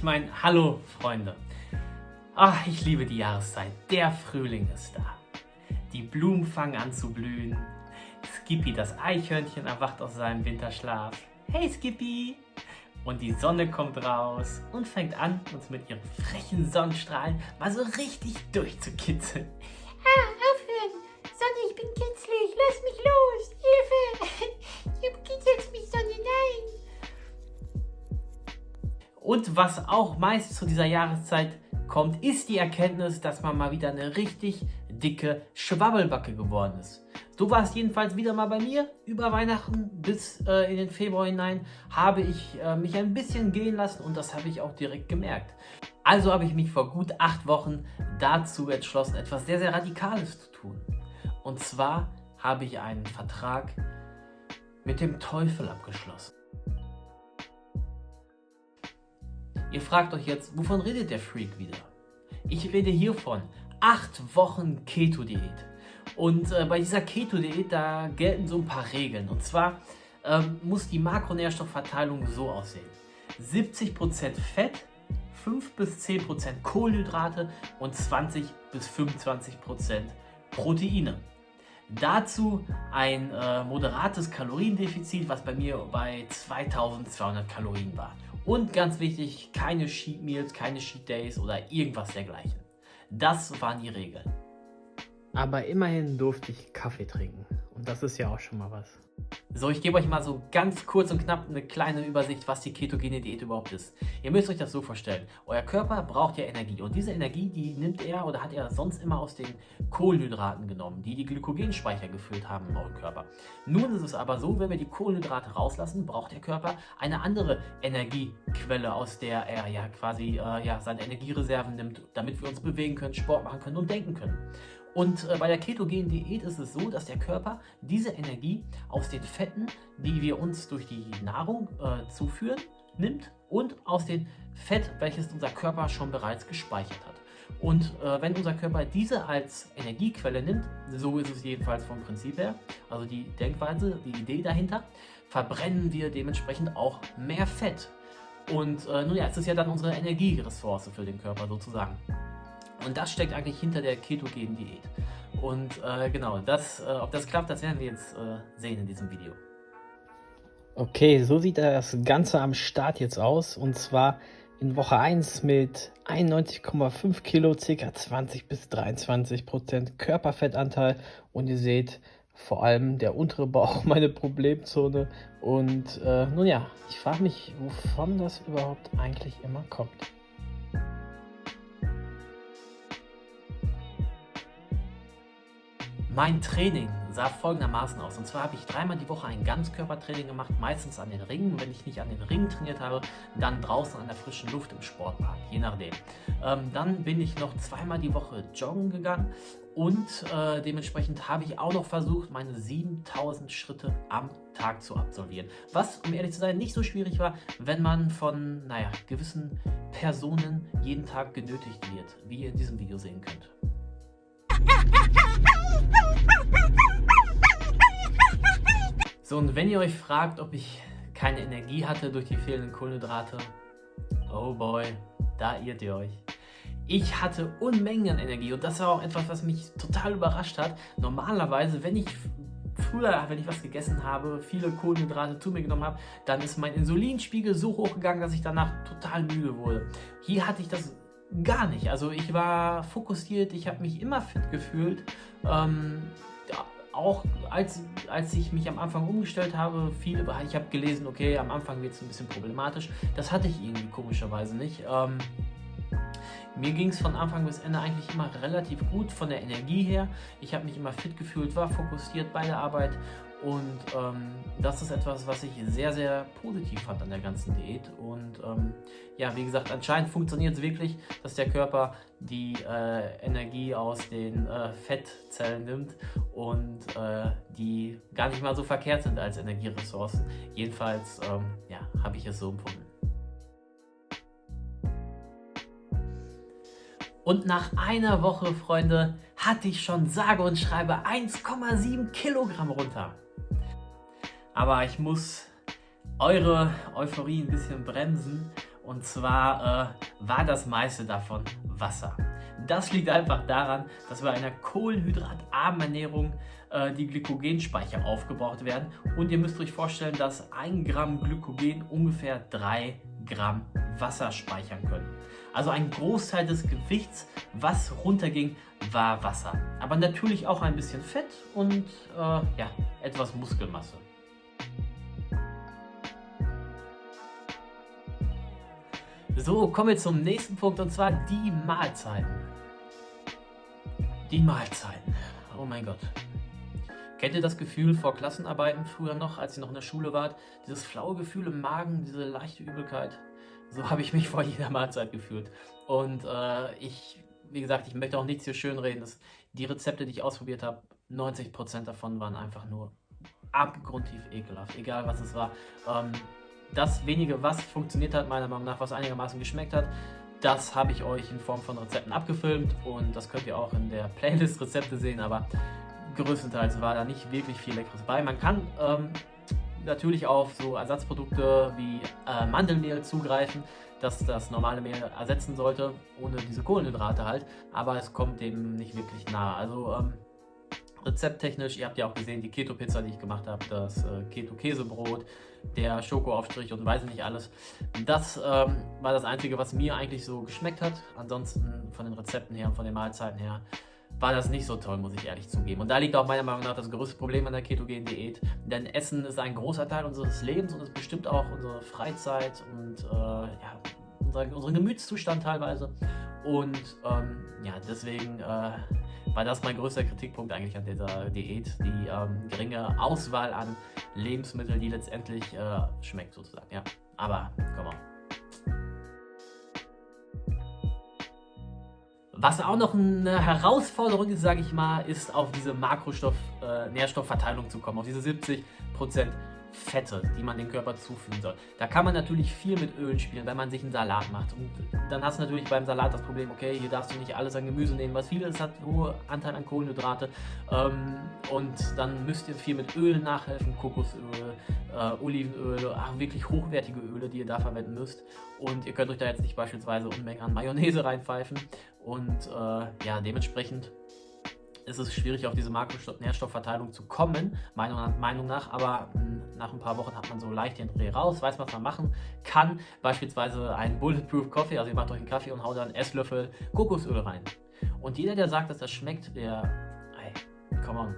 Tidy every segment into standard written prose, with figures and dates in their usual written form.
Ich meine, hallo Freunde. Ach, ich liebe die Jahreszeit. Der Frühling ist da. Die Blumen fangen an zu blühen. Skippy, das Eichhörnchen, erwacht aus seinem Winterschlaf. Hey Skippy! Und die Sonne kommt raus und fängt an, uns mit ihren frechen Sonnenstrahlen mal so richtig durchzukitzeln. Aufhören! Sonne, ich bin kitzlig! Lass mich los! Hilfe! Du kitzelst mich, Sonne, nein! Und was auch meist zu dieser Jahreszeit kommt, ist die Erkenntnis, dass man mal wieder eine richtig dicke Schwabbelbacke geworden ist. Du warst jedenfalls wieder mal bei mir. Über Weihnachten bis in den Februar hinein habe ich mich ein bisschen gehen lassen und das habe ich auch direkt gemerkt. Also habe ich mich vor gut 8 Wochen dazu entschlossen, etwas sehr, sehr Radikales zu tun. Und zwar habe ich einen Vertrag mit dem Teufel abgeschlossen. Ihr fragt euch jetzt, wovon redet der Freak wieder? Ich rede hier von 8 Wochen Keto-Diät. Und bei dieser Keto-Diät, da gelten so ein paar Regeln. Und zwar muss die Makronährstoffverteilung so aussehen. 70% Fett, 5 bis 10% Kohlenhydrate und 20 bis 25% Proteine. Dazu ein moderates Kaloriendefizit, was bei mir bei 2200 Kalorien war. Und ganz wichtig, keine Cheat Meals, keine Cheat Days oder irgendwas dergleichen. Das waren die Regeln. Aber immerhin durfte ich Kaffee trinken. Und das ist ja auch schon mal was. So, ich gebe euch mal so ganz kurz und knapp eine kleine Übersicht, was die ketogene Diät überhaupt ist. Ihr müsst euch das so vorstellen. Euer Körper braucht ja Energie. Und diese Energie, die nimmt er oder hat er sonst immer aus den Kohlenhydraten genommen, die die Glykogenspeicher gefüllt haben in eurem Körper. Nun ist es aber so, wenn wir die Kohlenhydrate rauslassen, braucht der Körper eine andere Energiequelle, aus der er ja quasi seine Energiereserven nimmt, damit wir uns bewegen können, Sport machen können und denken können. Und bei der ketogenen Diät ist es so, dass der Körper diese Energie aus den Fetten, die wir uns durch die Nahrung zuführen, nimmt und aus dem Fett, welches unser Körper schon bereits gespeichert hat. Und wenn unser Körper diese als Energiequelle nimmt, so ist es jedenfalls vom Prinzip her, also die Denkweise, die Idee dahinter, verbrennen wir dementsprechend auch mehr Fett. Und nun ja, es ist ja dann unsere Energieressource für den Körper sozusagen. Und das steckt eigentlich hinter der ketogenen Diät. Und genau, ob das klappt, das werden wir jetzt sehen in diesem Video. Okay, so sieht das Ganze am Start jetzt aus. Und zwar in Woche 1 mit 91,5 Kilo, ca. 20 bis 23% Körperfettanteil. Und ihr seht vor allem der untere Bauch, meine Problemzone. Und nun ja, ich frage mich, wovon das überhaupt eigentlich immer kommt. Mein Training sah folgendermaßen aus. Und zwar habe ich 3-mal die Woche ein Ganzkörpertraining gemacht, meistens an den Ringen. Wenn ich nicht an den Ringen trainiert habe, dann draußen an der frischen Luft im Sportpark, je nachdem. Dann bin ich noch 2-mal die Woche joggen gegangen und dementsprechend habe ich auch noch versucht, meine 7000 Schritte am Tag zu absolvieren. Was, um ehrlich zu sein, nicht so schwierig war, wenn man von, gewissen Personen jeden Tag genötigt wird, wie ihr in diesem Video sehen könnt. So, und wenn ihr euch fragt, ob ich keine Energie hatte durch die fehlenden Kohlenhydrate, oh boy, da irrt ihr euch. Ich hatte Unmengen an Energie und das war auch etwas, was mich total überrascht hat. Normalerweise, wenn ich was gegessen habe, viele Kohlenhydrate zu mir genommen habe, dann ist mein Insulinspiegel so hoch gegangen, dass ich danach total müde wurde. Hier hatte ich das gar nicht. Also ich war fokussiert, ich habe mich immer fit gefühlt. Auch als ich mich am Anfang umgestellt habe, ich habe gelesen, okay, am Anfang wird es ein bisschen problematisch. Das hatte ich irgendwie komischerweise nicht. Mir ging es von Anfang bis Ende eigentlich immer relativ gut von der Energie her. Ich habe mich immer fit gefühlt, war fokussiert bei der Arbeit und das ist etwas, was ich sehr, sehr positiv fand an der ganzen Diät. Und wie gesagt, anscheinend funktioniert es wirklich, dass der Körper die Energie aus den Fettzellen nimmt und die gar nicht mal so verkehrt sind als Energieressourcen. Jedenfalls habe ich es so empfunden. Und nach einer Woche, Freunde, hatte ich schon sage und schreibe 1,7 Kilogramm runter. Aber ich muss eure Euphorie ein bisschen bremsen Und zwar war das meiste davon Wasser. Das liegt einfach daran, dass bei einer kohlenhydratarmen Ernährung die Glykogenspeicher aufgebaut werden. Und ihr müsst euch vorstellen, dass 1 Gramm Glykogen ungefähr 3 Gramm Wasser speichern können. Also ein Großteil des Gewichts, was runterging, war Wasser. Aber natürlich auch ein bisschen Fett und ja, etwas Muskelmasse. So, kommen wir zum nächsten Punkt, und zwar die Mahlzeiten. Die Mahlzeiten. Oh mein Gott. Kennt ihr das Gefühl vor Klassenarbeiten früher noch, als ihr noch in der Schule wart? Dieses flaue Gefühl im Magen, diese leichte Übelkeit. So habe ich mich vor jeder Mahlzeit gefühlt. Und wie gesagt, ich möchte auch nichts hier schönreden. Die Rezepte, die ich ausprobiert habe, 90% davon waren einfach nur abgrundtief ekelhaft. Egal was es war. Das wenige, was funktioniert hat, meiner Meinung nach, was einigermaßen geschmeckt hat, das habe ich euch in Form von Rezepten abgefilmt. Und das könnt ihr auch in der Playlist Rezepte sehen. Aber größtenteils war da nicht wirklich viel Leckeres bei. Man kann natürlich auf so Ersatzprodukte wie Mandelmehl zugreifen, das das normale Mehl ersetzen sollte, ohne diese Kohlenhydrate halt, aber es kommt dem nicht wirklich nahe. Also rezepttechnisch, ihr habt ja auch gesehen, die Keto-Pizza, die ich gemacht habe, das Keto-Käsebrot, der Schokoaufstrich und weiß nicht alles. Das war das Einzige, was mir eigentlich so geschmeckt hat. Ansonsten von den Rezepten her und von den Mahlzeiten her war das nicht so toll, muss ich ehrlich zugeben. Und da liegt auch meiner Meinung nach das größte Problem an der ketogenen Diät. Denn Essen ist ein großer Teil unseres Lebens und es bestimmt auch unsere Freizeit und ja, unseren Gemütszustand teilweise. Und ja, deswegen war das mein größter Kritikpunkt eigentlich an dieser Diät. Die geringe Auswahl an Lebensmitteln, die letztendlich schmeckt sozusagen. Ja, aber komm on. Was auch noch eine Herausforderung ist, sage ich mal, ist auf diese Makrostoff-Nährstoffverteilung zu kommen, auf diese 70% Fette, die man dem Körper zuführen soll. Da kann man natürlich viel mit Ölen spielen, wenn man sich einen Salat macht. Und dann hast du natürlich beim Salat das Problem, okay, hier darfst du nicht alles an Gemüse nehmen, was viel ist, hat hohen Anteil an Kohlenhydrate. Und dann müsst ihr viel mit Ölen nachhelfen, Kokosöl, Olivenöl, wirklich hochwertige Öle, die ihr da verwenden müsst. Und ihr könnt euch da jetzt nicht beispielsweise Unmengen an Mayonnaise reinpfeifen. Und ja, dementsprechend ist es schwierig, auf diese Makronährstoffverteilung zu kommen, meiner Meinung nach, aber nach ein paar Wochen hat man so leicht den Dreh raus, weiß, was man machen kann. Beispielsweise ein Bulletproof Coffee, also ihr macht euch einen Kaffee und haut da einen Esslöffel Kokosöl rein. Und jeder, der sagt, dass das schmeckt, come on,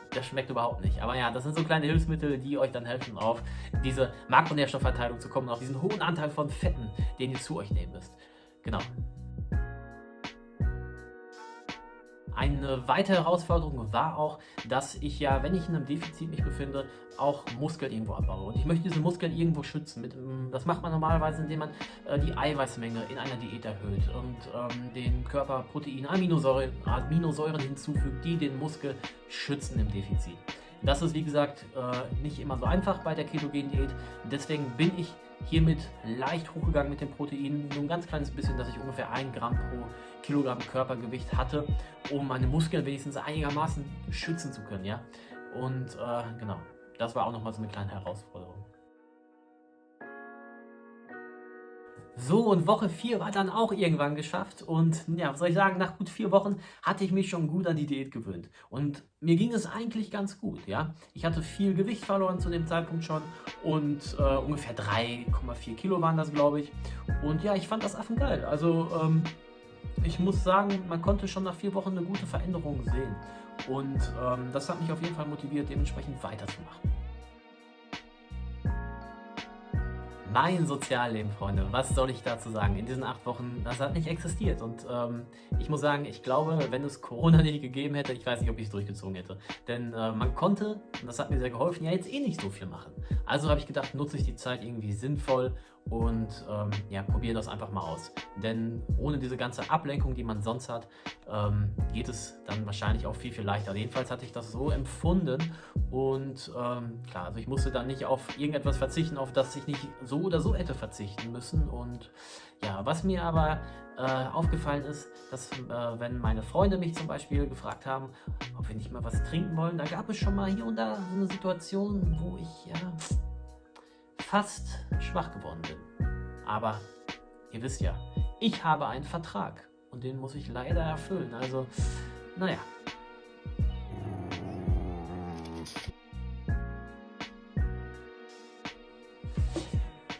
das schmeckt überhaupt nicht. Aber ja, das sind so kleine Hilfsmittel, die euch dann helfen, auf diese Makronährstoffverteilung zu kommen, auf diesen hohen Anteil von Fetten, den ihr zu euch nehmen müsst. Genau. Eine weitere Herausforderung war auch, dass ich ja, wenn ich in einem Defizit mich befinde, auch Muskeln irgendwo abbaue. Und ich möchte diese Muskeln irgendwo schützen. Das macht man normalerweise, indem man die Eiweißmenge in einer Diät erhöht und dem Körper Proteine, Aminosäuren hinzufügt, die den Muskel schützen im Defizit. Das ist, wie gesagt, nicht immer so einfach bei der ketogenen Diät. Deswegen bin ich hiermit leicht hochgegangen mit den Proteinen. Nur ein ganz kleines bisschen, dass ich ungefähr 1 Gramm pro Kilogramm Körpergewicht hatte, um meine Muskeln wenigstens einigermaßen schützen zu können. Ja? Und genau, das war auch nochmal so eine kleine Herausforderung. So, und Woche 4 war dann auch irgendwann geschafft und ja, was soll ich sagen, nach gut 4 Wochen hatte ich mich schon gut an die Diät gewöhnt und mir ging es eigentlich ganz gut, ja. Ich hatte viel Gewicht verloren zu dem Zeitpunkt schon und ungefähr 3,4 Kilo waren das, glaube ich, und ja, ich fand das affengeil, also ich muss sagen, man konnte schon nach 4 Wochen eine gute Veränderung sehen und das hat mich auf jeden Fall motiviert, dementsprechend weiterzumachen. Mein Sozialleben, Freunde, was soll ich dazu sagen? In diesen 8 Wochen, das hat nicht existiert. Und ich muss sagen, ich glaube, wenn es Corona nicht gegeben hätte, ich weiß nicht, ob ich es durchgezogen hätte. Denn man konnte, und das hat mir sehr geholfen, ja jetzt eh nicht so viel machen. Also habe ich gedacht, nutze ich die Zeit irgendwie sinnvoll und ja, probiere das einfach mal aus. Denn ohne diese ganze Ablenkung, die man sonst hat, geht es dann wahrscheinlich auch viel, viel leichter. Jedenfalls hatte ich das so empfunden und klar, also ich musste dann nicht auf irgendetwas verzichten, auf das ich nicht so oder so hätte verzichten müssen. Und ja, was mir aber aufgefallen ist, dass wenn meine Freunde mich zum Beispiel gefragt haben, ob wir nicht mal was trinken wollen, da gab es schon mal hier und da so eine Situation, wo ich ja fast schwach geworden bin. Aber ihr wisst ja, ich habe einen Vertrag und den muss ich leider erfüllen. Also, naja.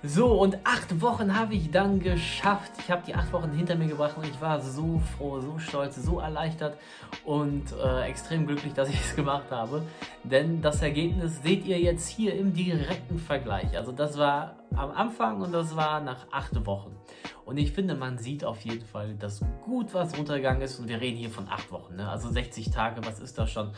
So, und 8 Wochen habe ich dann geschafft. Ich habe die 8 Wochen hinter mir gebracht und ich war so froh, so stolz, so erleichtert und extrem glücklich, dass ich es gemacht habe. Denn das Ergebnis seht ihr jetzt hier im direkten Vergleich. Also das war am Anfang und das war nach 8 Wochen. Und ich finde, man sieht auf jeden Fall, dass gut was runtergegangen ist. Und wir reden hier von 8 Wochen, ne? Also 60 Tage, was ist das schon?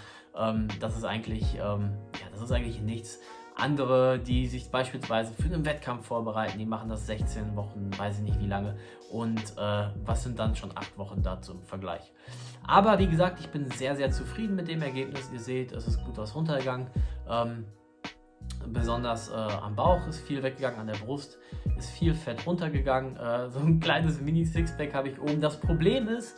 Das ist eigentlich nichts. Andere, die sich beispielsweise für einen Wettkampf vorbereiten, die machen das 16 Wochen, weiß ich nicht wie lange. Und was sind dann schon 8 Wochen dazu im Vergleich? Aber wie gesagt, ich bin sehr, sehr zufrieden mit dem Ergebnis. Ihr seht, es ist gut was runtergegangen. Besonders am Bauch ist viel weggegangen, an der Brust ist viel Fett runtergegangen. So ein kleines Mini-Sixpack habe ich oben. Das Problem ist,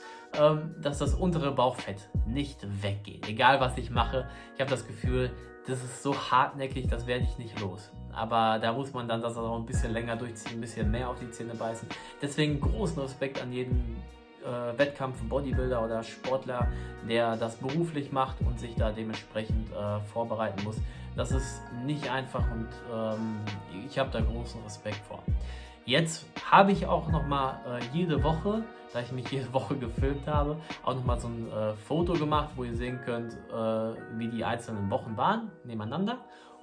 dass das untere Bauchfett nicht weggeht. Egal was ich mache, ich habe das Gefühl, das ist so hartnäckig, das werde ich nicht los. Aber da muss man dann das auch ein bisschen länger durchziehen, ein bisschen mehr auf die Zähne beißen. Deswegen großen Respekt an jeden Wettkampf, Bodybuilder oder Sportler, der das beruflich macht und sich da dementsprechend vorbereiten muss. Das ist nicht einfach und ich habe da großen Respekt vor. Jetzt habe ich auch nochmal jede Woche, da ich mich jede Woche gefilmt habe, auch nochmal so ein Foto gemacht, wo ihr sehen könnt, wie die einzelnen Wochen waren, nebeneinander.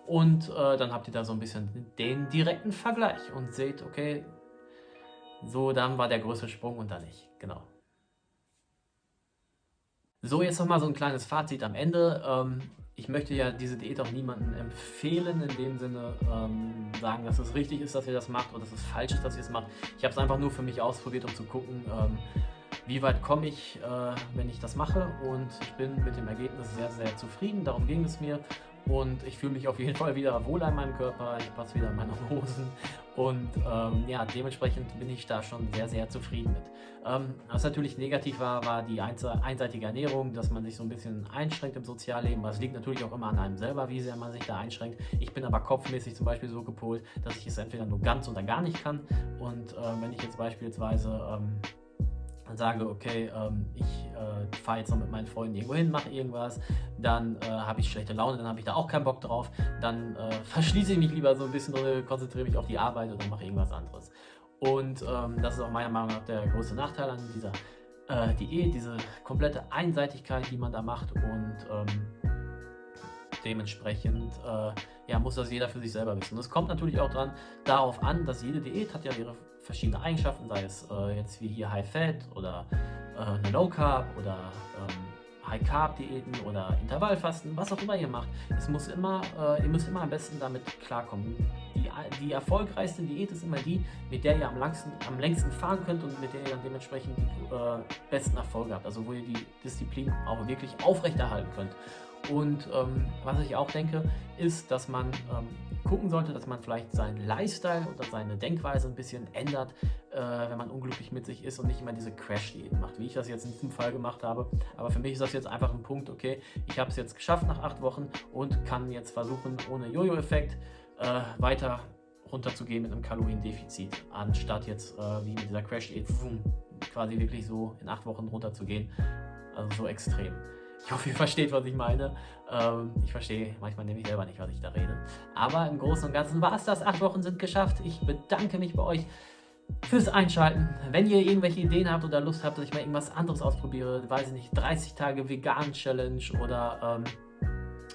Und dann habt ihr da so ein bisschen den direkten Vergleich und seht, okay, so dann war der größte Sprung und dann nicht. Genau. So, jetzt nochmal so ein kleines Fazit am Ende. Ich möchte ja diese Diät auch niemandem empfehlen, in dem Sinne sagen, dass es richtig ist, dass ihr das macht oder dass es falsch ist, dass ihr es macht. Ich habe es einfach nur für mich ausprobiert, um zu gucken, wie weit komme ich, wenn ich das mache. Und ich bin mit dem Ergebnis sehr, sehr zufrieden. Darum ging es mir. Und ich fühle mich auf jeden Fall wieder wohl an meinem Körper. Ich passe wieder in meine Hosen. Und ja, dementsprechend bin ich da schon sehr, sehr zufrieden mit. Was natürlich negativ war, war die einseitige Ernährung, dass man sich so ein bisschen einschränkt im Sozialleben. Das liegt natürlich auch immer an einem selber, wie sehr man sich da einschränkt. Ich bin aber kopfmäßig zum Beispiel so gepolt, dass ich es entweder nur ganz oder gar nicht kann. Und wenn ich jetzt beispielsweise sage, okay, ich fahre jetzt noch mit meinen Freunden irgendwo hin, mache irgendwas, dann habe ich schlechte Laune, dann habe ich da auch keinen Bock drauf, dann verschließe ich mich lieber so ein bisschen oder konzentriere mich auf die Arbeit oder mache irgendwas anderes. Und das ist auch meiner Meinung nach der größte Nachteil an dieser Diät, diese komplette Einseitigkeit, die man da macht und dementsprechend ja, muss das jeder für sich selber wissen. Und es kommt natürlich auch darauf an, dass jede Diät hat ja ihre verschiedene Eigenschaften, sei es jetzt wie hier High Fat oder eine Low Carb oder High Carb Diäten oder Intervallfasten, was auch immer ihr macht. Ihr müsst immer am besten damit klarkommen. Die erfolgreichste Diät ist immer die, mit der ihr am längsten fahren könnt und mit der ihr dann dementsprechend die besten Erfolge habt. Also wo ihr die Disziplin auch wirklich aufrechterhalten könnt. Und was ich auch denke, ist, dass man gucken sollte, dass man vielleicht seinen Lifestyle oder seine Denkweise ein bisschen ändert, wenn man unglücklich mit sich ist und nicht immer diese Crash-Diäten macht, wie ich das jetzt in diesem Fall gemacht habe. Aber für mich ist das jetzt einfach ein Punkt, okay, ich habe es jetzt geschafft nach 8 Wochen und kann jetzt versuchen, ohne Jojo-Effekt weiter runterzugehen mit einem Kaloriendefizit, anstatt jetzt wie mit dieser Crash-Diät quasi wirklich so in 8 Wochen runterzugehen. Also so extrem. Ich hoffe, ihr versteht, was ich meine. Ich verstehe manchmal nämlich selber nicht, was ich da rede. Aber im Großen und Ganzen war es das. 8 Wochen sind geschafft. Ich bedanke mich bei euch fürs Einschalten. Wenn ihr irgendwelche Ideen habt oder Lust habt, dass ich mal irgendwas anderes ausprobiere, weiß ich nicht, 30 Tage Vegan-Challenge oder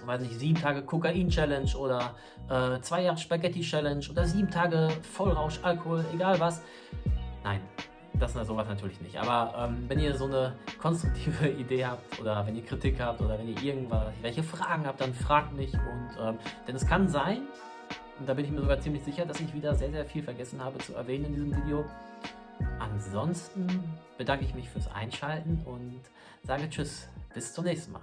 weiß nicht, 7 Tage Kokain-Challenge oder 2 Jahre Spaghetti-Challenge oder 7 Tage Vollrausch, Alkohol, egal was. Nein. Das ist sowas natürlich nicht. Aber wenn ihr so eine konstruktive Idee habt oder wenn ihr Kritik habt oder wenn ihr irgendwelche Fragen habt, dann fragt mich. Denn es kann sein, und da bin ich mir sogar ziemlich sicher, dass ich wieder sehr, sehr viel vergessen habe zu erwähnen in diesem Video. Ansonsten bedanke ich mich fürs Einschalten und sage Tschüss. Bis zum nächsten Mal.